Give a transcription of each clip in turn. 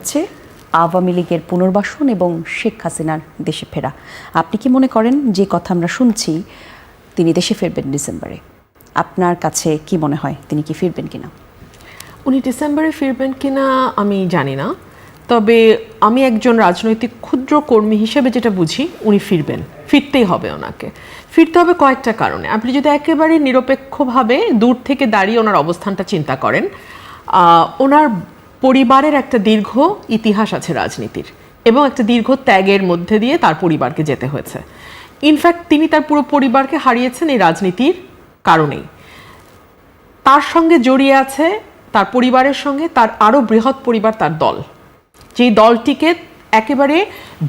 হচ্ছে আওয়ামী লীগের পুনর্বাসন এবং শেখ হাসিনার দেশে ফেরা। আপনি কি মনে করেন যে কথা আমরা শুনছি তিনি দেশে ফিরবেন ডিসেম্বরে? আপনার কাছে কি মনে হয় তিনি কি ফিরবেন কিনা? উনি ডিসেম্বরে ফিরবেন কিনা আমি জানি না, তবে আমি একজন রাজনৈতিক ক্ষুদ্র কর্মী হিসেবে যেটা বুঝি উনি ফিরবেন, ফিরতেই হবে ওনাকে। ফিরতে হবে কয়েকটা কারণে। আপনি যদি একেবারে নিরপেক্ষভাবে দূর থেকে দাঁড়িয়ে ওনার অবস্থানটা চিন্তা করেন, ওনার পরিবারের একটা দীর্ঘ ইতিহাস আছে রাজনীতির, এবং একটা দীর্ঘ ত্যাগের মধ্যে দিয়ে তার পরিবারকে যেতে হয়েছে। ইনফ্যাক্ট তিনি তার পুরো পরিবারকে হারিয়েছেন এই রাজনীতির কারণেই। তার সঙ্গে জড়িয়ে আছে তার পরিবারের সঙ্গে তার আরও বৃহৎ পরিবার, তার দল, যেই দলটিকে একেবারে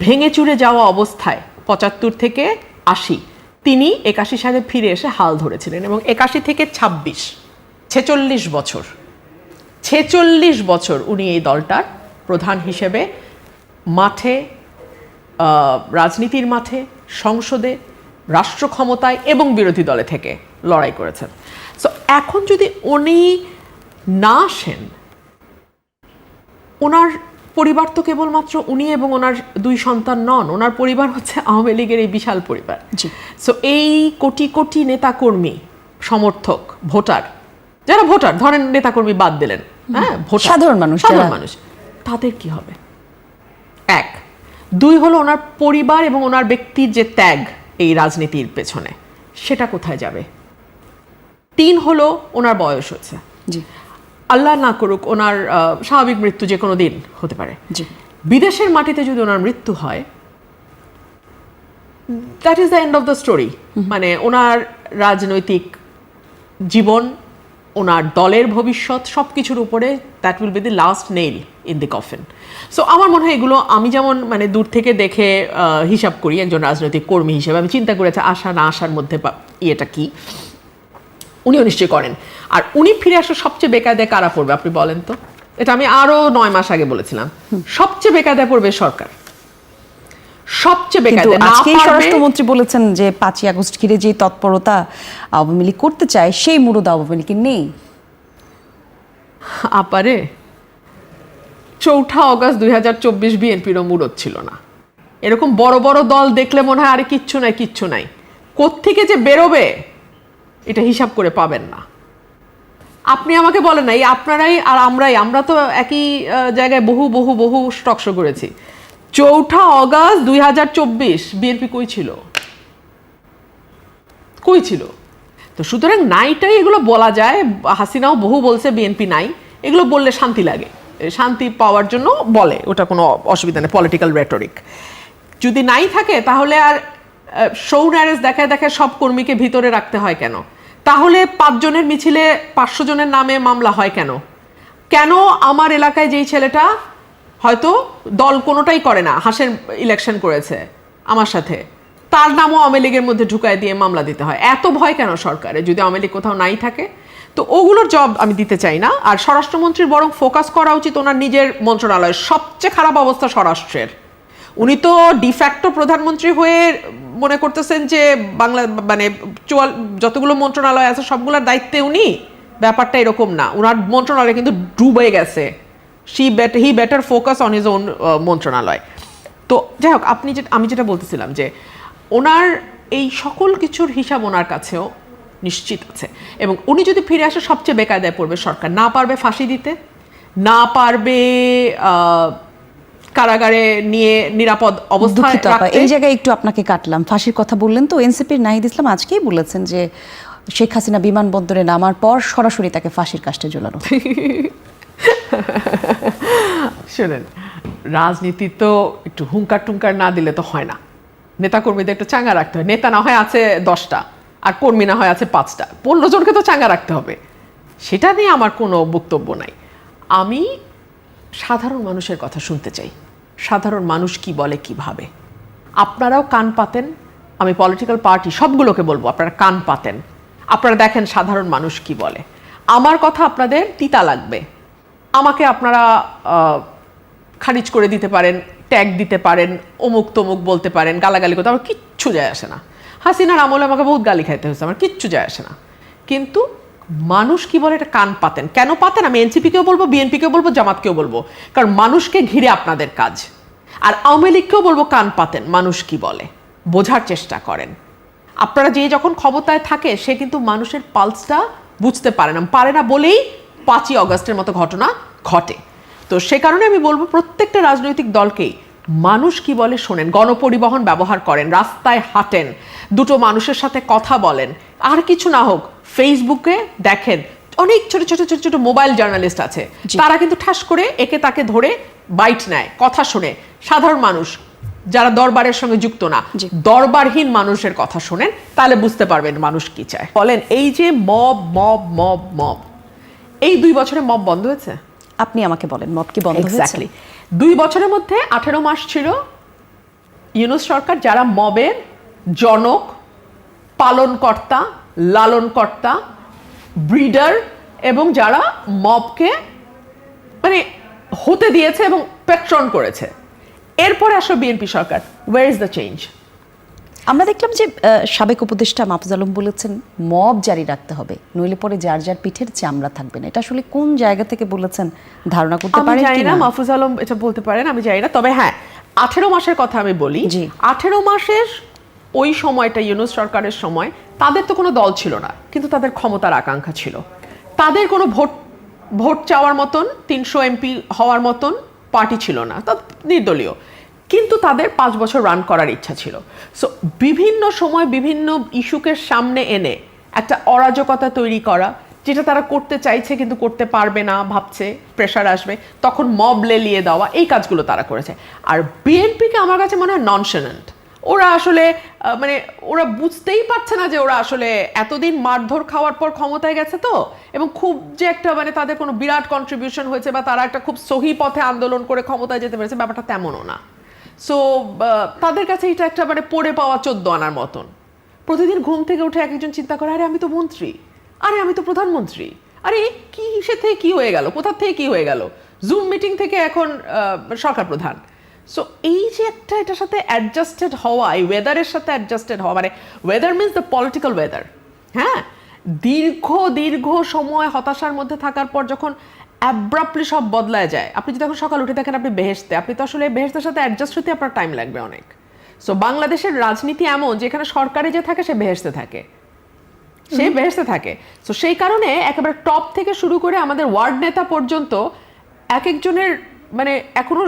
ভেঙে চুরে যাওয়া অবস্থায় ৭৫ থেকে ৮০ তিনি ৮১ সালে ফিরে এসে হাল ধরেছিলেন, এবং ৮১ থেকে ২৬ ছেচল্লিশ বছর উনি এই দলটার প্রধান হিসেবে মাঠে, রাজনীতির মাঠে, সংসদে, রাষ্ট্র ক্ষমতায় এবং বিরোধী দলে থেকে লড়াই করেছেন। সো এখন যদি উনি না আসেন, ওনার পরিবার তো কেবলমাত্র উনি এবং ওনার ২ সন্তান নন, ওনার পরিবার হচ্ছে আওয়ামী লীগের এই বিশাল পরিবার। সো এই কোটি কোটি নেতাকর্মী, সমর্থক, ভোটার, যারা ভোটার ধরেন নেতাকর্মী বাদ দিলেন, হ্যাঁ, সাধারণ মানুষ, তাদের কি হবে? ১, ২ হলো ওনার পরিবার এবং ওনার ব্যক্তির যে ত্যাগ এই রাজনীতির পেছনে, সেটা কোথায় যাবে? ৩ হলো ওনার বয়স হচ্ছে, আল্লাহ না করুক ওনার স্বাভাবিক মৃত্যু যে কোনো দিন হতে পারে। বিদেশের মাটিতে যদি ওনার মৃত্যু হয়, that is the end of the story. মানে ওনার রাজনৈতিক জীবন, ওনার দলের ভবিষ্যৎ, সব কিছুর উপরে that will be the last nail in the coffin. So আমার মনে হয় এগুলো আমি যেমন মানে দূর থেকে দেখে হিসাব করি একজন রাজনৈতিক কর্মী হিসেবে, আমি চিন্তা করেছি আসা না আসার মধ্যে ইয়েটা কি, উনিও নিশ্চয়ই করেন। আর উনি ফিরে আসা সবচেয়ে বেকায়দায় কারা পড়বে আপনি বলেন তো? এটা আমি আরো ৯ মাস আগে বলেছিলাম, সবচেয়ে বেকায়দায় পড়বে সরকার, সবচেয়ে বেকায়দায়। আজকেই স্বরাষ্ট্রমন্ত্রী বলেছেন যে ৫ই আগস্ট ঘিরে যে তৎপরতা আওয়ামী লীগ করতে চায় সেই মুরুদ আওয়ামী লীগের নেই। আপারে ৪ আগস্ট ২০২৪ বিএনপিরও মুরদ ছিল না। এরকম বড় বড় দল দেখলে মনে হয় আরে কিচ্ছু নাই, কোত্থেকে যে বেরোবে এটা হিসাব করে পাবেন না। আপনি আমাকে বলেন না, এই আপনারাই আর আমরা তো একই জায়গায় বহু বহু বহু স্টক শো করেছি। ৪ আগস্ট ২০২৪ বিএনপি কই ছিল? তো সুতরাং নাইটাই এগুলো বলা যায়। হাসিনাও বহু বলছে বিএনপি নাই, এগুলো বললে শান্তি লাগে, শান্তি পাওয়ার জন্য বলে, ওটা কোনো অসুবিধা নেই, পলিটিক্যাল রেটরিক। যদি নাই থাকে তাহলে আর শো ন্যারেজ দেখায় সব কর্মীকে ভিতরে রাখতে হয় কেন? তাহলে ৫ জনের মিছিলে ৫০০ জনের নামে মামলা হয় কেন? আমার এলাকায় যেই ছেলেটা হয়তো দল কোনোটাই করে না, হাসের ইলেকশন করেছে আমার সাথে, তার নামও আওয়ামী লীগের মধ্যে ঢুকায় দিয়ে মামলা দিতে হয়? এত ভয় কেন সরকারে যদি আওয়ামী লীগ কোথাও নাই থাকে? তো ওগুলোর জব আমি দিতে চাই না। আর স্বরাষ্ট্রমন্ত্রীর বরং ফোকাস করা উচিত ওনার নিজের মন্ত্রণালয়ের। সবচেয়ে খারাপ অবস্থা স্বরাষ্ট্রের। উনি তো ডিফ্যাক্টো প্রধানমন্ত্রী হয়ে মনে করতেছেন যে বাংলা মানে যতগুলো মন্ত্রণালয় আছে সবগুলোর দায়িত্বে উনি। ব্যাপারটা এরকম না, ওনার মন্ত্রণালয় কিন্তু ডুবে গেছে। He better focus on his own মন্ত্রণালয়। তো যাই হোক, আমি যেটা বলতেছিলাম যে ওনার এই সকল কিছুর হিসাব ওনার কাছেও নিশ্চিত আছে, এবং উনি যদি ফিরে আসে সবচেয়ে বেকায়দায় পড়বে সরকার। না পারবে ফাঁসি দিতে, না পারবে কারাগারে নিয়ে নিরাপদ অবস্থায় রাখতে। এই জায়গায় একটু আপনাকে কাটলাম, ফাঁসির কথা বললেন তো, এনসিপির নাহিদ ইসলাম আজকেই বলেছেন যে শেখ হাসিনা বিমানবন্দরে নামার পর সরাসরি তাকে ফাঁসির কাস্টে ঝোলানো। শোনেন, রাজনীতি তো একটু হুঙ্কার টুঙ্কার না দিলে তো হয় না। নেতাকর্মীদের একটু চাঙ্গা রাখতে হয়। নেতা না হয় আছে ১০টা, আর কর্মী না হয় আছে 5টা, 15 জনকে তো চাঙ্গা রাখতে হবে। সেটা নিয়ে আমার কোনো বক্তব্য নাই। আমি সাধারণ মানুষের কথা শুনতে চাই, সাধারণ মানুষ কি বলে, কি ভাবে। আপনারাও কান পাতেন, আমি পলিটিক্যাল পার্টি সবগুলোকে বলবো আপনারা কান পাতেন, আপনারা দেখেন সাধারণ মানুষ কি বলে। আমার কথা আপনাদের তিতা লাগবে, আমাকে আপনারা খারিজ করে দিতে পারেন, ট্যাগ দিতে পারেন, অমুক তমুক বলতে পারেন, গালাগালি করতে, আমার কিচ্ছু যায় আসে না। হাসিনার আমলে আমাকে বহুত গালি খাইতে হয়েছে, আমার কিচ্ছু যায় আসে না। কিন্তু মানুষ কি বলে এটা কান পাতেন। কেন পাতেন? আমি এনসিপিকেও বলবো, বিএনপিকেও বলবো, জামাতকেও বলবো, কারণ মানুষকে ঘিরে আপনাদের কাজ। আর আওয়ামী লীগকেও বলবো কান পাতেন, মানুষ কি বলে বোঝার চেষ্টা করেন। আপনারা যে যখন ক্ষমতায় থাকে সে কিন্তু মানুষের পালসটা বুঝতে পারে না বলেই 5ই অগস্টের মতো ঘটনা ঘটে। তো সে কারণে আমি বলবো প্রত্যেকটা রাজনৈতিক দলকেই মানুষ কি বলে শোনেন, গণপরিবহন ব্যবহার করেন, রাস্তায় হাঁটেন, দুটো মানুষের সাথে কথা বলেন, আর কিছু না হোক ফেসবুকে দেখেন অনেক ছোট ছোট ছোট ছোট মোবাইল জার্নালিস্ট আছে, তারা কিন্তু ঠাস করে একে তাকে ধরে বাইট নেয়, কথা শুনে। সাধারণ মানুষ যারা দরবারের সঙ্গে যুক্ত না, দরবারহীন মানুষের কথা শোনেন, তাহলে বুঝতে পারবেন মানুষ কি চায়। বলেন এই যে মব মব মব মব, এই 2 বছরে মব বন্ধ হয়েছে? আপনি আমাকে বলেন মব কি বন্ধ হয়েছে? এক্স্যাক্টলি 2 বছরের মধ্যে 18 মাস ছিল ইউনূস সরকার যারা মবের জনক, পালনকর্তা, লালনকর্তা, ব্রিডার, এবং যারা মবকে মানে হতে দিয়েছে এবং পেট্রন করেছে। এরপরে আসলে BNP Sarkar, where is the change? আমরা দেখলাম যে সাবেক উপদেষ্টা মাহফুজ আলম বলেছেন মব জারি রাখতে হবে, নইলে পরে যার যার পিঠের চামড়া থাকবে না। এটা আসলে কোন জায়গা থেকে বলেছেন ধারণা করতে আমি পারেন জানি কিনা? না মাহফুজ আলম এটা বলতে পারেন, আমি জানি না। তবে হ্যাঁ, 18 মাসের কথা আমি বলি। 18 মাসের ওই সময়টা ইউনূস সরকারের সময় তাদের তো কোনো দল ছিল না, কিন্তু তাদের ক্ষমতার আকাঙ্ক্ষা ছিল। তাদের কোনো ভোট চাওয়ার মতন 300 এমপি হওয়ার মতন পার্টি ছিল না, তা নির্দলীয়, কিন্তু তাদের 5 বছর রান করার ইচ্ছা ছিল। সো বিভিন্ন সময় বিভিন্ন ইস্যুকে সামনে এনে একটা অরাজকতা তৈরি করা, যেটা তারা করতে চাইছে কিন্তু করতে পারবে না, ভাবছে প্রেশার আসবে, তখন মব লেলিয়ে দেওয়া, এই কাজগুলো তারা করেছে। আর বিএনপিকে আমার কাছে মনে হয় ননশেনেন্ট। ওরা আসলে মানে ওরা বুঝতেই পারছে না যে ওরা আসলে এতদিন মারধর খাওয়ার পর ক্ষমতায় গেছে তো, এবং খুব যে একটা মানে তাদের কোনো বিরাট কন্ট্রিবিউশন হয়েছে বা তারা একটা খুব সহি পথে আন্দোলন করে ক্ষমতায় যেতে পেরেছে, ব্যাপারটা তেমনও না। সো তাদের কাছে এটা একটা মানে পড়ে পাওয়া 14 আনার মতন। প্রতিদিন ঘুম থেকে উঠে একজন চিন্তা করে, আরে আমি তো মন্ত্রী, আরে আমি তো প্রধানমন্ত্রী, আরে কি সে থেকে কি হয়ে গেল, কোথা থেকে কি হয়ে গেল, জুম মিটিং থেকে এখন সরকার প্রধান। সো এই যে একটা এটার সাথে অ্যাডজাস্টেড হওয়া, এই ওয়েদারের সাথে অ্যাডজাস্টেড হওয়া, মানে weather means the political weather. হ্যাঁ, দীর্ঘ সময় হতাশার মধ্যে থাকার পর যখন অ্যাব্রাপ্টলি সব বদলায় যায়, আপনি যদি এখন সকাল উঠে দেখেন আপনি বেহেশতে, আপনি তো আসলে বেহেশতের সাথে অ্যাডজাস্ট হতে আপনার টাইম লাগবে অনেক। সো বাংলাদেশের রাজনীতি এমন যেখানে সরকারে যে থাকে সে বেহেশতে থাকে, সে বেহেশতে থাকে। সো সেই কারণে একেবারে টপ থেকে শুরু করে আমাদের ওয়ার্ড নেতা পর্যন্ত এক একজনের মানে এখনো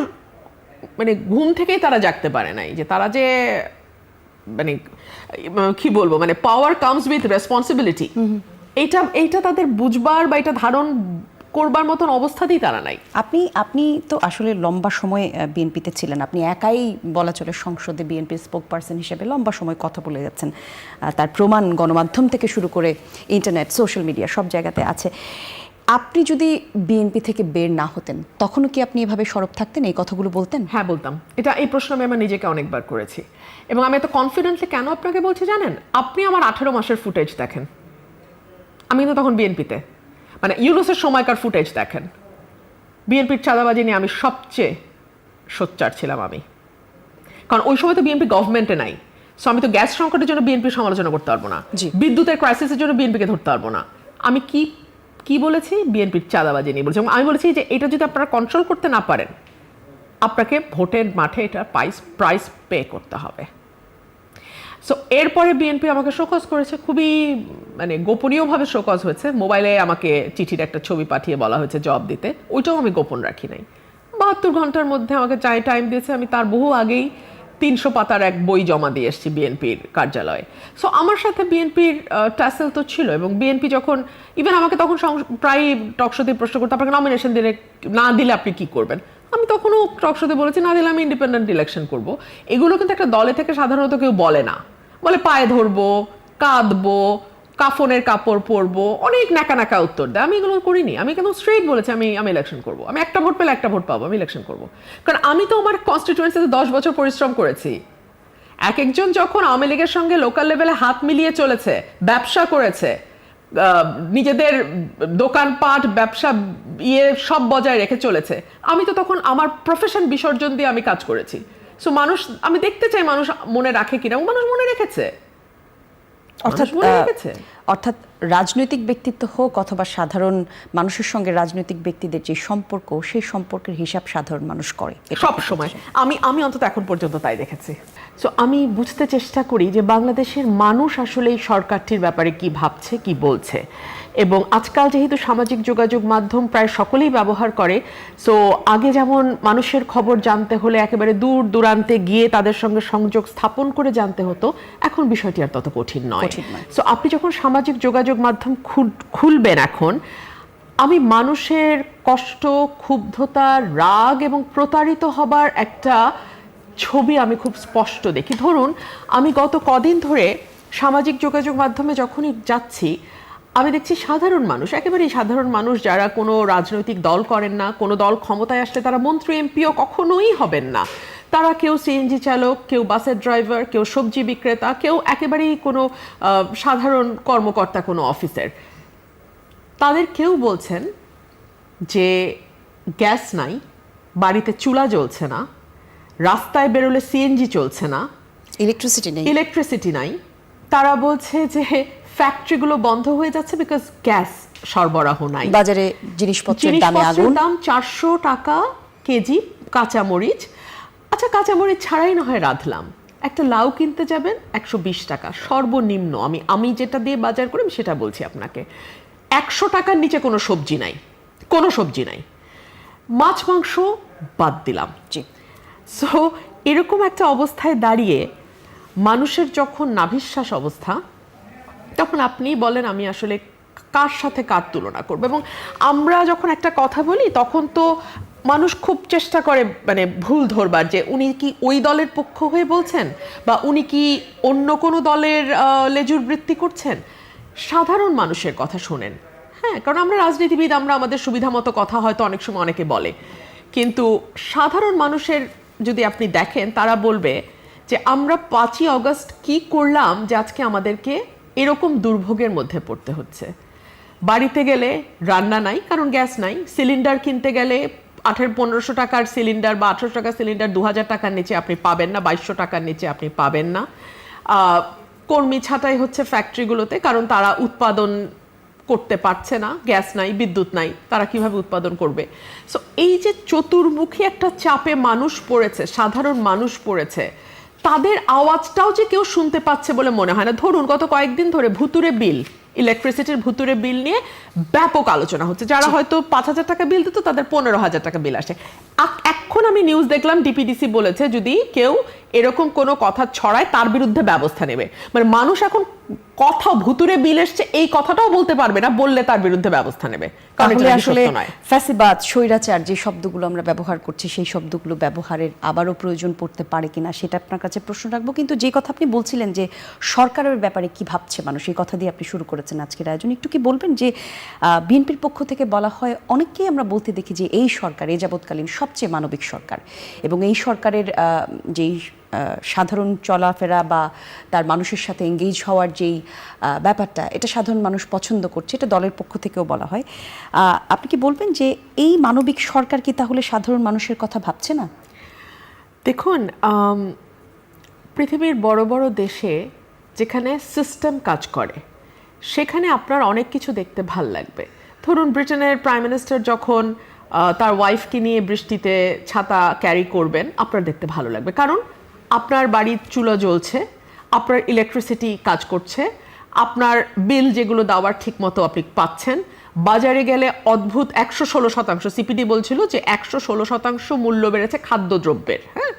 মানে ঘুম থেকেই তারা জাগতে পারে নাই যে তারা যে মানে কি বলবো, মানে পাওয়ার কামস উইথ রেসপন্সিবিলিটি, এইটা তাদের বুঝবার বা এটা ধারণ করবার মতন অবস্থাতেই তারা নাই। আপনি তো আসলে লম্বা সময় বিএনপিতে ছিলেন, আপনি একাই বলা চলে সংসদে বিএনপির স্পোক পারসন হিসেবে লম্বা সময় কথা বলে যাচ্ছেন, তার প্রমাণ গণমাধ্যম থেকে শুরু করে ইন্টারনেট, সোশ্যাল মিডিয়া সব জায়গাতে আছে। আপনি যদি বিএনপি থেকে বের না হতেন তখনও কি আপনি এভাবে সরব থাকতেন, এই কথাগুলো বলতেন? হ্যাঁ বলতাম। এই প্রশ্ন আমি আমার নিজেকে অনেকবার করেছি, এবং আমি এত কনফিডেন্টলি কেন আপনাকে বলছি জানেন? আপনি আমার 18 মাসের ফুটেজ দেখেন, আমি কিন্তু তখন বিএনপিতে, মানে ইউনূসের সময়কার ফুটেজ দেখেন, বিএনপির চাঁদাবাজি নিয়ে আমি সবচেয়ে সোচ্চার ছিলাম আমি, কারণ ওই সময় তো বিএনপি গভর্নমেন্টে নাই। সো আমি তো গ্যাস সংকটের জন্য বিএনপির সমালোচনা করতে পারবো না, বিদ্যুতের ক্রাইসিসের জন্য বিএনপিকে ধরতে পারবো না। আমি কি বলেছি? বিএনপির চাঁদাবাজি নিয়ে বলেছি, এবং আমি বলেছি যে এটা যদি আপনারা কন্ট্রোল করতে না পারেন, আপনাকে ভোটের মাঠে এটা প্রাইস পে করতে হবে। সো এরপরে বিএনপি আমাকে শোকজ করেছে, খুবই মানে গোপনীয়ভাবে শোকজ হয়েছে। মোবাইলে আমাকে চিঠির একটা ছবি পাঠিয়ে বলা হয়েছে জবাব দিতে, ওইটাও আমি গোপন রাখি নাই। 72 ঘন্টার মধ্যে আমাকে টাইম দিয়েছে, আমি তার বহু আগেই 300 পাতার এক বই জমা দিয়ে এসেছি বিএনপির কার্যালয়ে। সো আমার সাথে বিএনপির টাসেল তো ছিল, এবং বিএনপি যখন ইভেন আমাকে তখন প্রায় টকশোতে প্রশ্ন করতে, আপনাকে নমিনেশন না দিলে আপনি কি করবেন, আমি তখনও টকশোতে বলেছি না দিলে আমি ইন্ডিপেন্ডেন্ট ইলেকশন করব। এগুলো কিন্তু একটা দলে থেকে সাধারণত কেউ বলে না, বলে পায়ে ধরবো, কাঁদবো, কাফনের কাপড় পরবো, অনেক নাকা উত্তর দেয়। আমি এগুলো করিনি, আমি কেন স্ট্রেইট বলেছি আমি ইলেকশন করবো, আমি একটা ভোট পেলে একটা ভোট পাবো, আমি ইলেকশন করবো। কারণ আমি তো আমার কনস্টিটিউয়েন্সিতে 10 বছর পরিশ্রম করেছি। এক একজন যখন আওয়ামী লীগের সঙ্গে লোকাল লেভেলে হাত মিলিয়ে চলেছে, ব্যবসা করেছে, নিজেদের দোকানপাট ব্যবসা সব বজায় রেখে চলেছে, আমি তো তখন আমার প্রফেশন বিসর্জন দিয়ে আমি কাজ করেছি। সো মানুষ, আমি দেখতে চাই মানুষ মনে রাখে কিনা, মানুষ মনে রেখেছে। অর্থাৎ রাজনৈতিক ব্যক্তিত্ব হোক অথবা সাধারণ মানুষের সঙ্গে রাজনৈতিক ব্যক্তিদের যে সম্পর্ক, সেই সম্পর্কের হিসাব সাধারণ মানুষ করে সব সময়। আমি অন্তত এখন পর্যন্ত তাই দেখেছি। সো আমি বুঝতে চেষ্টা করি যে বাংলাদেশের মানুষ আসলে এই সরকারটির ব্যাপারে কি ভাবছে, কি বলছে। এবং আজকাল যেহেতু সামাজিক যোগাযোগ মাধ্যম প্রায় সকলেই ব্যবহার করে, সো আগে যেমন মানুষের খবর জানতে হলে একেবারে দূর দূরান্তে গিয়ে তাদের সঙ্গে সংযোগ স্থাপন করে জানতে হতো, এখন বিষয়টি আর তত কঠিন নয়। সো আপনি যখন সামাজিক যোগাযোগ মাধ্যম খুলবেন এখন, আমি মানুষের কষ্ট, ক্ষুব্ধতা, রাগ এবং প্রতারিত হবার একটা ছবি আমি খুব স্পষ্ট দেখি। ধরুন আমি গত কদিন ধরে সামাজিক যোগাযোগ মাধ্যমে যখনই যাচ্ছি, আমি দেখছি সাধারণ মানুষ, একেবারেই সাধারণ মানুষ যারা কোনো রাজনৈতিক দল করেন না, কোনো দল ক্ষমতায় আসলে তারা মন্ত্রী এমপিও কখনোই হবেন না, তারা কেউ সিএনজি চালক, কেউ বাসের ড্রাইভার, কেউ সবজি বিক্রেতা, কেউ একেবারেই কোনো সাধারণ কর্মকর্তা কোনো অফিসের, তাদের কেউ বলছেন যে গ্যাস নাই, বাড়িতে চুলা জ্বলছে না, রাস্তায় বেরোলে সিএনজি চলছে না, ইলেকট্রিসিটি নাই। তারা বলছে যে ফ্যাক্টরিগুলো বন্ধ হয়ে যাচ্ছে বিকজ গ্যাস সরবরাহ নাই, বাজারে জিনিসপত্রের দাম 400 টাকা কেজি কাঁচামরিচ। আচ্ছা, কাঁচামরিচ ছাড়াই না হয় রাঁধলাম, একটা লাউ কিনতে যাবেন 120 টাকা সর্বনিম্ন। আমি যেটা দিয়ে বাজার করি সেটা বলছি আপনাকে, 100 টাকার নিচে কোনো সবজি নাই, কোনো সবজি নাই। মাছ মাংস বাদ দিলাম। সো এরকম একটা অবস্থায় দাঁড়িয়ে মানুষের যখন নাভিশ্বাস অবস্থা, তখন আপনি বলেন আমি আসলে কার সাথে কার তুলনা করব। এবং আমরা যখন একটা কথা বলি তখন তো মানুষ খুব চেষ্টা করে মানে ভুল ধরবার, যে উনি কি ওই দলের পক্ষ হয়ে বলছেন, বা উনি কি অন্য কোনো দলের লেজুর বৃত্তি করছেন। সাধারণ মানুষের কথা শোনেন, হ্যাঁ, কারণ আমরা রাজনীতিবিদ, আমরা আমাদের সুবিধা মতো কথা হয়তো অনেক সময় অনেকে বলে, কিন্তু সাধারণ মানুষের যদি আপনি দেখেন, তারা বলবে যে আমরা 5ই অগস্ট কি করলাম যে আজকে আমাদেরকে এরকম দুর্ভোগের মধ্যে পড়তে হচ্ছে। বাড়িতে গেলে রান্না নাই, কারণ গ্যাস নাই। সিলিন্ডার কিনতে গেলে 1500 টাকার সিলিন্ডার বা 1800 টাকার সিলিন্ডার 2000 টাকার নিচে আপনি পাবেন না, 2200 টাকার নিচে আপনি পাবেন না। কর্মী ছাঁটাই হচ্ছে ফ্যাক্টরিগুলোতে, কারণ তারা উৎপাদন করতে পারছে না, গ্যাস নাই, বিদ্যুৎ নাই, তারা কিভাবে উৎপাদন করবে। সো এই যে চতুর্মুখী একটা চাপে মানুষ পড়েছে, সাধারণ মানুষ পড়েছে, তাদের আওয়াজটাও যে কেউ শুনতে পাচ্ছে বলে মনে হয় না। ধরুন গত কয়েকদিন ধরে ভুতুরে বিল, ইলেকট্রিসিটির ভুতুরে বিল নিয়ে ব্যাপক আলোচনা হচ্ছে। যারা হয়তো 5000 টাকা বিল দিত তাদের 15,000 টাকা বিল আসে। এখন আমি নিউজ দেখলাম ডিপিডিসি বলেছে যদি কেউ এরকম কোনো কথা ছড়ায় তার বিরুদ্ধে ব্যবস্থা নেবে। মানে মানুষ এখন কথা ভুতুরে বিল এসছে এই কথাটাও বলতে পারবে না, বললে তার বিরুদ্ধে ব্যবস্থা নেবে। তাহলে আসলে ফ্যাসিবাদ, স্বৈরাচার যে শব্দগুলো আমরা ব্যবহার করছি, সেই শব্দগুলো ব্যবহারের আবারও প্রয়োজন পড়তে পারে কিনা সেটা আপনার কাছে প্রশ্ন রাখবো। কিন্তু যে কথা আপনি বলছিলেন যে সরকারের ব্যাপারে কি ভাবছে মানুষ, এই কথা দিয়ে আপনি শুরু করেছেন আজকের আয়োজন, একটু কি বলবেন যে বিএনপির পক্ষ থেকে বলা হয়, অনেককেই আমরা বলতে দেখি যে এই সরকার এ যাবৎকালীন সবচেয়ে মানবিক সরকার, এবং এই সরকারের যেই সাধারণ চলাফেরা বা তার মানুষের সাথে এঙ্গেজ হওয়ার যেই ব্যাপারটা, এটা সাধারণ মানুষ পছন্দ করছে, এটা দলের পক্ষ থেকেও বলা হয়। আপনি কি বলবেন যে এই মানবিক সরকার কি তাহলে সাধারণ মানুষের কথা ভাবছে না? দেখুন, পৃথিবীর বড় বড় দেশে যেখানে সিস্টেম কাজ করে সেখানে আপনার অনেক কিছু দেখতে ভাল লাগবে। ধরুন ব্রিটেনের প্রাইম মিনিস্টার যখন তার ওয়াইফকে নিয়ে বৃষ্টিতে ছাতা ক্যারি করবেন, আপনার দেখতে ভালো লাগবে, কারণ আপনার বাড়ির চুলা জ্বলছে, আপনার ইলেকট্রিসিটি কাজ করছে, আপনার বিল যেগুলো দেওয়ার ঠিক মতো আপনি পাচ্ছেন। বাজারে গেলে অদ্ভুত 116%, সিপিডি বলছিল যে 116% মূল্য বেড়েছে খাদ্যদ্রব্যের। হ্যাঁ,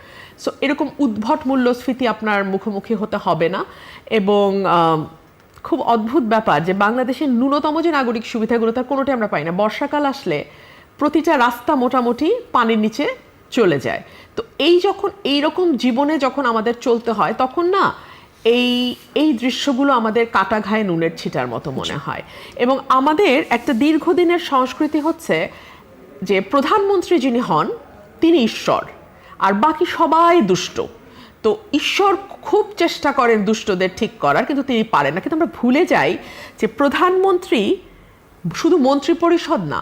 সো এরকম উদ্ভট মূল্যস্ফীতি আপনার মুখোমুখি হতে হবে না। এবং খুব অদ্ভুত ব্যাপার যে বাংলাদেশের ন্যূনতম যে নাগরিক সুবিধাগুলো তার কোনোটাই আমরা পাই না। বর্ষাকাল আসলে প্রতিটা রাস্তা মোটামুটি পানির নিচে চলে যায়। তো যখন এইরকম জীবনে যখন আমাদের চলতে হয়, তখন না এই দৃশ্যগুলো আমাদের কাটা ঘায়ে নুনের ছিটার মতো মনে হয়। এবং আমাদের একটা দীর্ঘদিনের সংস্কৃতি হচ্ছে যে প্রধানমন্ত্রী যিনি হন তিনি ঈশ্বর, আর বাকি সবাই দুষ্ট। তো ঈশ্বর খুব চেষ্টা করেন দুষ্টদের ঠিক করার, কিন্তু তিনি পারেন না। কিন্তু আমরা ভুলে যাই যে প্রধানমন্ত্রী শুধু মন্ত্রিপরিষদ না,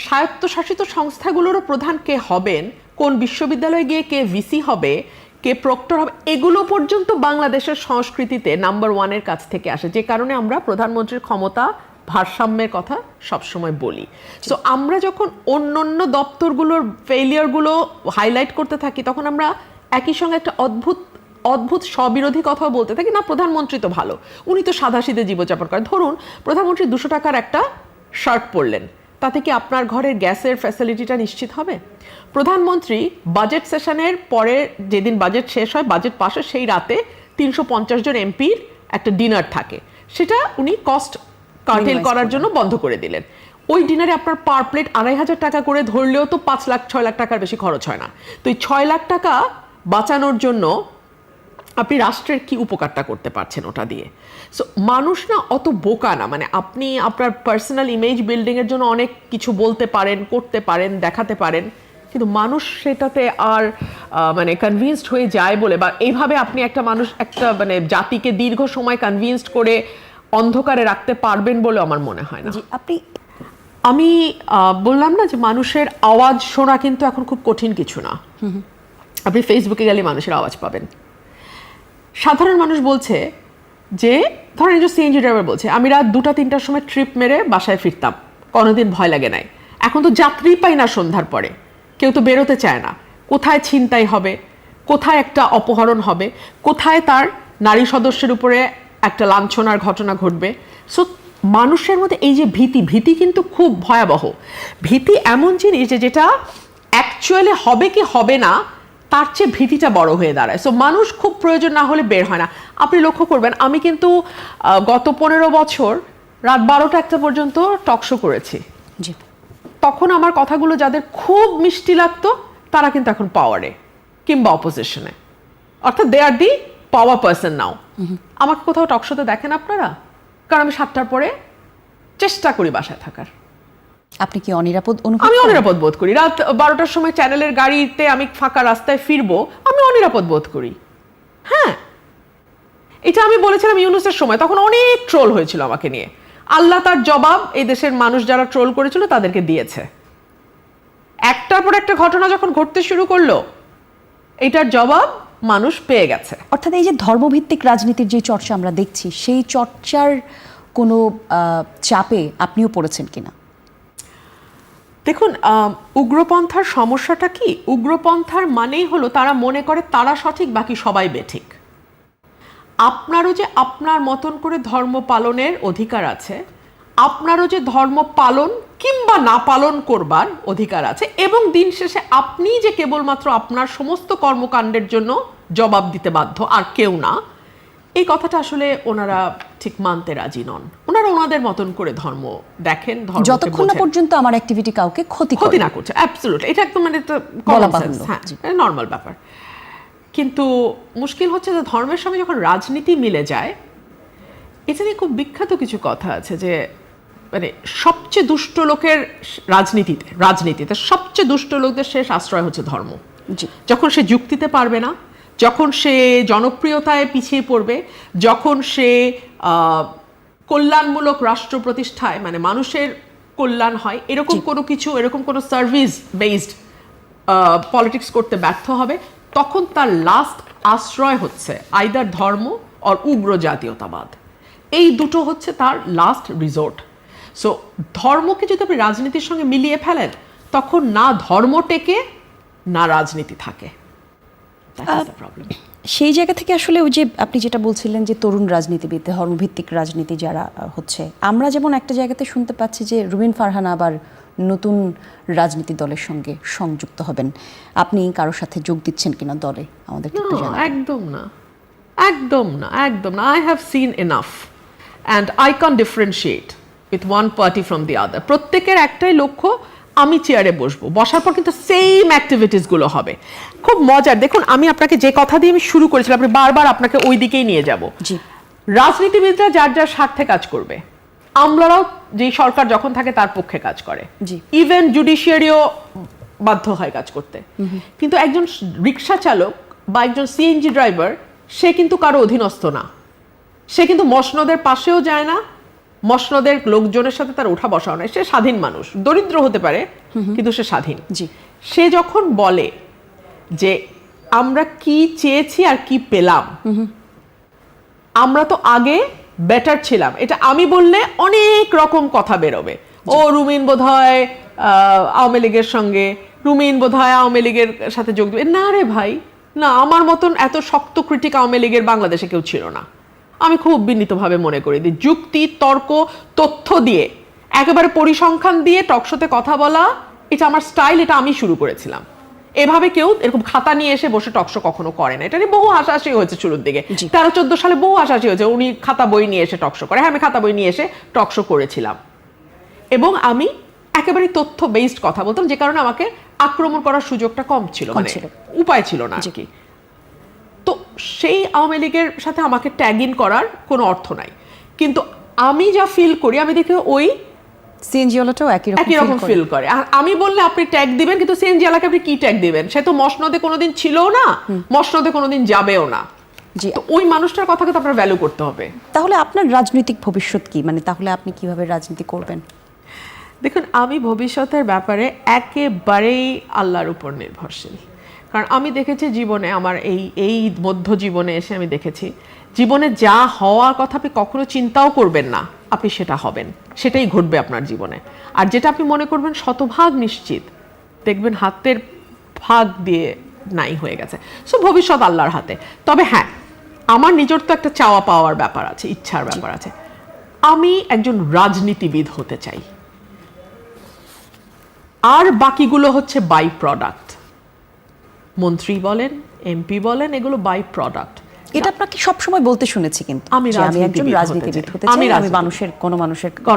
স্বায়ত্তশাসিত সংস্থাগুলোরও প্রধান কে হবেন, কোন বিশ্ববিদ্যালয়ে গিয়ে কে ভিসি হবে, কে প্রক্টর হবে, এগুলো পর্যন্ত বাংলাদেশের সংস্কৃতিতে নাম্বার 1-এর কাছ থেকে আসে, যে কারণে আমরা প্রধানমন্ত্রীর ক্ষমতা ভারসাম্যের কথা সবসময় বলি। সো আমরা যখন অন্য দপ্তরগুলোর ফেলিয়ারগুলো হাইলাইট করতে থাকি, তখন আমরা একই সঙ্গে একটা অদ্ভুত স্ববিরোধী কথাও বলতে থাকি। না, প্রধানমন্ত্রী তো ভালো, উনি তো সাদাসিধে জীবনযাপন করেন। ধরুন প্রধানমন্ত্রী 200 টাকার একটা শার্ট পরলেন, তাতে কি আপনার ঘরের গ্যাসের ফ্যাসিলিটিটা নিশ্চিত হবে? প্রধানমন্ত্রী বাজেট সেশনের পরে, যেদিন বাজেট শেষ হয়, বাজেট পাস হয়, সেই রাতে 350 জন এমপির একটা ডিনার থাকে, সেটা উনি কস্ট কার্টেল করার জন্য বন্ধ করে দিলেন। ওই ডিনারে আপনার পার প্লেট 2500 টাকা করে ধরলেও তো 5 লাখ 6 লাখ টাকার বেশি খরচ হয় না। তো এই 6 লাখ টাকা বাঁচানোর জন্য আপনি রাষ্ট্রের কি উপকারটা করতে পারছেন ওটা দিয়ে? সো মানুষ না অত বোকা না, মানে আপনি আপনার পার্সোনাল ইমেজ বিল্ডিংয়ের জন্য অনেক কিছু বলতে পারেন, করতে পারেন, দেখাতে পারেন, কিন্তু মানুষ সেটাতে আর মানে কনভিন্সড হয়ে যায় বলে, বা এইভাবে আপনি একটা মানে জাতিকে দীর্ঘ সময় কনভিন্সড করে অন্ধকারে রাখতে পারবেন বলে আমার মনে হয় না। আমি বললাম না যে মানুষের আওয়াজ শোনা কিন্তু এখন খুব কঠিন কিছু না। আপনি ফেসবুকে গেলে মানুষের আওয়াজ পাবেন। সাধারণ মানুষ বলছে যে, ধরেন একজন সিএনজি ড্রাইভার বলছে, আমি রাত 2টা-3টার সময় ট্রিপ মেরে বাসায় ফিরতাম, কোনোদিন ভয় লাগে নাই। এখন তো যাত্রী পাই না সন্ধ্যার পরে, কেউ তো বেরোতে চায় না। কোথায় ছিনতাই হবে, কোথায় একটা অপহরণ হবে, কোথায় তার নারী সদস্যের উপরে একটা লাঞ্ছনার ঘটনা ঘটবে। সো মানুষের মধ্যে এই যে ভীতি কিন্তু খুব ভয়াবহ। ভীতি এমন জিনিস যে যেটা অ্যাকচুয়ালি হবে কি হবে না তার চেয়ে ভীতিটা বড় হয়ে দাঁড়ায়। সো মানুষ খুব প্রয়োজন না হলে বের হয় না। আপনি লক্ষ্য করবেন, আমি কিন্তু গত 15 বছর রাত 12টা-1টা পর্যন্ত টকশো করেছি। তখন আমার কথাগুলো যাদের খুব মিষ্টি লাগতো, তারা কিন্তু এখন পাওয়ারে কিংবা অপোজিশনে, অর্থাৎ দে আর দি পাওয়ার পার্সন নাও। আমাকে কোথাও টকশোতে দেখেন আপনারা? কারণ আমি 7টার পরে চেষ্টা করি বাসায় থাকার। আপনি কি অনিরাপদ অনুভব? আমি অনিরাপদ বোধ করি। রাত 12টার সময় চ্যানেলের গাড়িতে আমি ফাঁকা রাস্তায় ফিরবো, আমি অনিরাপদ বোধ করি। হ্যাঁ, এটা আমি বলেছিলাম ইউনূসের সময়, তখন অনেক ট্রোল হয়েছিল আমাকে নিয়ে। আল্লাহ তার জবাব এই দেশের মানুষ যারা ট্রোল করেছিল তাদেরকে দিয়েছে। একটার পর একটা ঘটনা যখন ঘটতে শুরু করলো, এটার জবাব মানুষ পেয়ে গেছে। অর্থাৎ এই যে ধর্মভিত্তিক রাজনীতির যে চর্চা আমরা দেখছি, সেই চর্চার কোনো চাপে আপনিও পড়েছেন কিনা? দেখুন, উগ্রপন্থার সমস্যাটা কি? উগ্রপন্থার মানেই হলো তারা মনে করে তারা সঠিক, বাকি সবাই বেঠিক। আপনারও যে আপনার মতন করে ধর্ম পালনের অধিকার আছে, আপনারও যে ধর্ম পালন কিংবা না পালন করবার অধিকার আছে, এবং দিন শেষে আপনি যে কেবলমাত্র আপনার সমস্ত কর্মকাণ্ডের জন্য জবাব দিতে বাধ্য, আর কেউ না। এই কথাটা আসলে ওনারা ঠিক মানতে রাজি নন। ওনারা ওনাদের মতন করে ধর্ম দেখেন, যতক্ষণ না পর্যন্ত আমার অ্যাক্টিভিটি কাউকে ক্ষতি না করছে। অ্যাবসলিউটলি, এটা একদম মানে হ্যাঁ, নর্মাল ব্যাপার। কিন্তু মুশকিল হচ্ছে যে ধর্মের সঙ্গে যখন রাজনীতি মিলে যায়, এটা নিয়ে খুব বিখ্যাত কিছু কথা আছে যে মানে সবচেয়ে দুষ্ট লোকের রাজনীতিতে সবচেয়ে দুষ্ট লোকদের শেষ আশ্রয় হচ্ছে ধর্ম। যখন সে যুক্তিতে পারবে না, যখন সে জনপ্রিয়তায় পিছিয়ে পড়বে, যখন সে কল্যাণমূলক রাষ্ট্র প্রতিষ্ঠায়, মানে মানুষের কল্যাণ হয় এরকম কোনো কিছু, এরকম কোনো সার্ভিস বেসড পলিটিক্স করতে ব্যর্থ হবে, তখন তার লাস্ট আশ্রয় হচ্ছে আইদার ধর্ম আর উগ্র জাতীয়তাবাদ। এই দুটো হচ্ছে তার লাস্ট রিসোর্ট। সো ধর্মকে যদি আপনি রাজনীতির সঙ্গে মিলিয়ে ফেলেন, তখন না ধর্ম টেকে না রাজনীতি থাকে। সেই জায়গা থেকে আসলে ওই যে আপনি যেটা বলছিলেন যে তরুণ রাজনীতিবিদ, ধর্মভিত্তিক রাজনীতি যারা হচ্ছে, আমরা যেমন একটা জায়গাতে শুনতে পাচ্ছি যে রুবিন ফারহান আবার নতুন রাজনীতি দলের সঙ্গে সংযুক্ত হবেন। আপনি কারোর সাথে যোগ দিচ্ছেন কিনা দলে আমাদেরকে একটু জানান। একদম না, একদম না, একদম না। I have seen enough and I can differentiate with one party from the other. প্রত্যেকের একটাই লক্ষ্য, আমি চেয়ারে বসবো, বসার পর কিন্তু সেম অ্যাক্টিভিটিসগুলো হবে। খুব মজার, দেখুন আমি আপনাকে যে কথা দিয়ে আমি শুরু করেছিলাম, আপনি বারবার আপনাকে ওই দিকেই নিয়ে যাব। রাজনীতিবিদরা যার যার স্বার্থে কাজ করবে, আমরাও যে সরকার যখন থাকে তার পক্ষে কাজ করে, ইভেন জুডিশিয়ারিও বাধ্য হয় কাজ করতে। কিন্তু একজন রিক্সা চালক বা একজন সিএনজি ড্রাইভার, সে কিন্তু কারো অধীনস্থ না। সে কিন্তু মসনদের পাশেও যায় না, মসনদের লোকজনের সাথে তার ওঠা বসাও নাই। সে স্বাধীন মানুষ, দরিদ্র হতে পারে কিন্তু সে স্বাধীন। সে যখন বলে যে আমরা কি চেয়েছি আর কি পেলাম। আমরা তো আগে বেটার ছিলাম, এটা আমি বললে অনেক রকম কথা বেরোবে। ও রুমিন বোধহয় আওয়ামী লীগের সঙ্গে, রুমিন বোধহয় আওয়ামী লীগের সাথে যোগ দেবে। না রে ভাই, না, আমার মতন এত শক্ত ক্রিটিক আওয়ামী লীগের বাংলাদেশে কেউ ছিল না। আমি খুব বিনীতভাবে মনে করি যে যুক্তি, তর্ক, তথ্য দিয়ে, একেবারে পরিসংখ্যান দিয়ে টকশোতে কথা বলা, এটা আমার স্টাইল, এটা আমি শুরু করেছিলাম। এভাবে কেউ এরকম খাতা নিয়ে এসে বসে টকশো কখনো করে না। এটা নিয়ে বহু হাসাহাসি হয়েছে শুরুর দিকে, 13-14 সালে বহু হাসাহাসি হয়েছে, উনি খাতা বই নিয়ে এসে টকশো করে। হ্যাঁ, আমি খাতা বই নিয়ে এসে টকশো করেছিলাম, এবং আমি একেবারে তথ্য বেসড কথা বলতাম, যে কারণে আমাকে আক্রমণ করার সুযোগটা কম ছিল, মানে উপায় ছিল না আর কি। তো সেই আওয়ামী লীগের সাথে আমাকে ট্যাগ ইন করার কোনো অর্থ নাই, কিন্তু আমি যা ফিল করি, আমি দেখি ওই সিএনজি ওয়ালাটাও একই রকম ফিল করে। আর আমি বললে আপনি ট্যাগ দিবেন, কিন্তু সিএনজি ওয়ালাকে আপনি কি ট্যাগ দিবেন? সে তো মসনদে কোনোদিন ছিলও না, মসনদে কোনোদিন যাবেও না। তো ওই মানুষটার কথাকে তো আপনার ভ্যালু করতে হবে। তাহলে আপনার রাজনৈতিক ভবিষ্যৎ কি, মানে তাহলে আপনি কিভাবে রাজনীতি করবেন? দেখুন, আমি ভবিষ্যতের ব্যাপারে একেবারেই আল্লাহর উপর নির্ভরশীল। কারণ আমি দেখেছি জীবনে, আমার এই মধ্য জীবনে এসে আমি দেখেছি, জীবনে যা হওয়ার কথা আপনি কখনো চিন্তাও করবেন না, আপনি সেটা হবেন, সেটাই ঘটবে আপনার জীবনে। আর যেটা আপনি মনে করবেন শতভাগ নিশ্চিত, দেখবেন হাতের ভাগ দিয়ে নাই হয়ে গেছে। সো ভবিষ্যৎ আল্লাহর হাতে। তবে হ্যাঁ, আমার নিজের তো একটা চাওয়া পাওয়ার ব্যাপার আছে, ইচ্ছার ব্যাপার আছে। আমি একজন রাজনীতিবিদ হতে চাই, আর বাকিগুলো হচ্ছে বাই প্রোডাক্ট। মন্ত্রী বলেন, এমপি বলেন, এগুলো বাই প্রোডাক্ট। এটা আপনাকে সবসময় বলতে শুনেছি, কিন্তু আমি একজন রাজনীতিবিদ হতে চাই, আমি মানুষের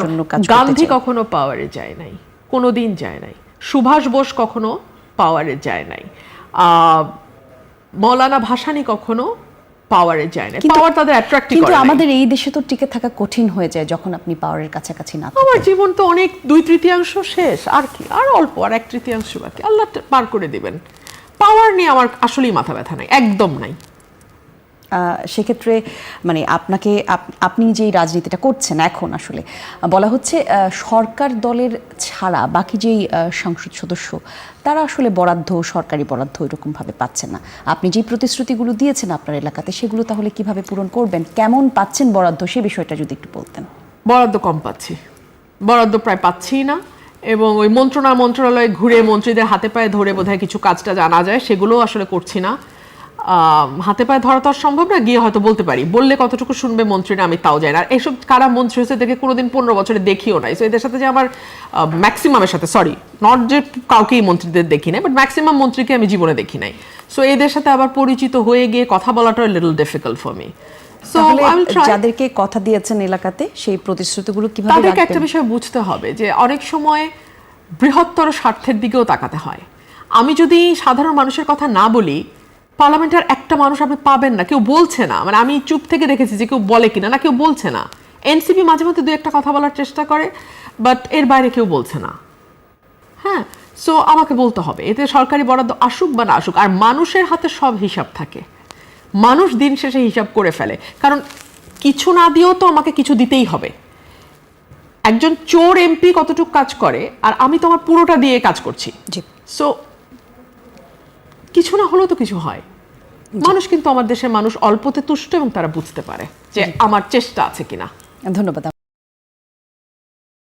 জন্য কাজ করতে চাই। গান্ধী কখনো পাওয়ারে যায় নাই, কোনোদিন যায় নাই। সুভাষ বোস কখনো পাওয়ারে যায় নাই। মৌলানা ভাসানী কখনো পাওয়ারে যায় না। পাওয়ার তাদের অ্যাট্রাক্টিভ করে। কিন্তু আমাদের এই দেশে তো টিকে থাকা কঠিন হয়ে যায় যখন আপনি পাওয়ারের কাছাকাছি না থাকেন। আমার জীবন তো অনেক 2/3 শেষ, আর কি, আর অল্প, আর 1/3 বাকি। আল্লাহ পার করে দিবেন। পাওয়ার নিয়ে আমার আসলেই মাথা ব্যথা নাই, একদম নাই। সেক্ষেত্রে মানে আপনি যেই রাজনীতিটা করছেন এখন, আসলে বলা হচ্ছে সরকার দলের ছাড়া বাকি যেই সংসদ সদস্য, তারা আসলে বরাদ্দ, সরকারি বরাদ্দ এরকমভাবে পাচ্ছেন না। আপনি যেই প্রতিশ্রুতিগুলো দিয়েছেন আপনার এলাকাতে, সেগুলো তাহলে কিভাবে পূরণ করবেন? কেমন পাচ্ছেন বরাদ্দ, সে বিষয়টা যদি একটু বলতেন। বরাদ্দ কম পাচ্ছি, বরাদ্দ প্রায় পাচ্ছি না, এবং ওই মন্ত্রণালয়ে ঘুরে মন্ত্রীদের হাতে পায়ে ধরে বোধহয় কিছু কাজটা জানা যায়, সেগুলোও আসলে করছি না। হাতে পায়ে ধরা তো আর সম্ভব না, গিয়ে হয়তো বলতে পারি, বললে কতটুকু শুনবে মন্ত্রীরা আমি তাও জানি না। আর এসব কারা মন্ত্রী হয়েছে দেখে কোনোদিন 15 বছরে দেখিও নাই। সো এদের সাথে যে আমার ম্যাক্সিমামের সাথে, সরি, নট যে কাউকেই মন্ত্রীদের দেখি নাই, বাট ম্যাক্সিমাম মন্ত্রীকে আমি জীবনে দেখি নাই। সো এদের সাথে আবার পরিচিত হয়ে গিয়ে কথা বলাটা লিটল ডিফিকাল্ট ফর মি। যাদেরকে কথা দিয়েছেন এলাকাতে, সেই প্রতিশ্রুতিগুলো কিভাবে রাখবেন? তাদেরকে একটা বিষয় বুঝতে হবে যে অনেক সময় বৃহত্তর স্বার্থের দিকেও তাকাতে হয়। আমি যদি সাধারণ মানুষের কথা না বলি, পার্লামেন্টের একটা মানুষ আপনি পাবেন না, কেউ বলছে না। মানে আমি চুপ থেকে দেখেছি যে কেউ বলে কিনা, না কেউ বলছে না। এনসিপি মাঝে মাঝে 2-1টা কথা বলার চেষ্টা করে, বাট এর বাইরে কেউ বলছে না। হ্যাঁ, সো আমাকে বলতে হবে, এতে সরকারি বরাদ্দ আসুক বা না আসুক, আর মানুষের হাতে সব হিসাব থাকে। মানুষ দিন শেষে হিসাব করে ফেলে, কারণ কিছু না দিয়েও তো আমাকে কিছু দিতেই হবে। একজন চোর এমপি কতটুকু কাজ করে, আর আমি তো আমার পুরোটা দিয়ে কাজ করছি। সো কিছু না হলেও তো কিছু হয়। মানুষ কিন্তু, আমার দেশের মানুষ অল্পতে তুষ্ট, এবং তারা বুঝতে পারে যে আমার চেষ্টা আছে কিনা। ধন্যবাদ।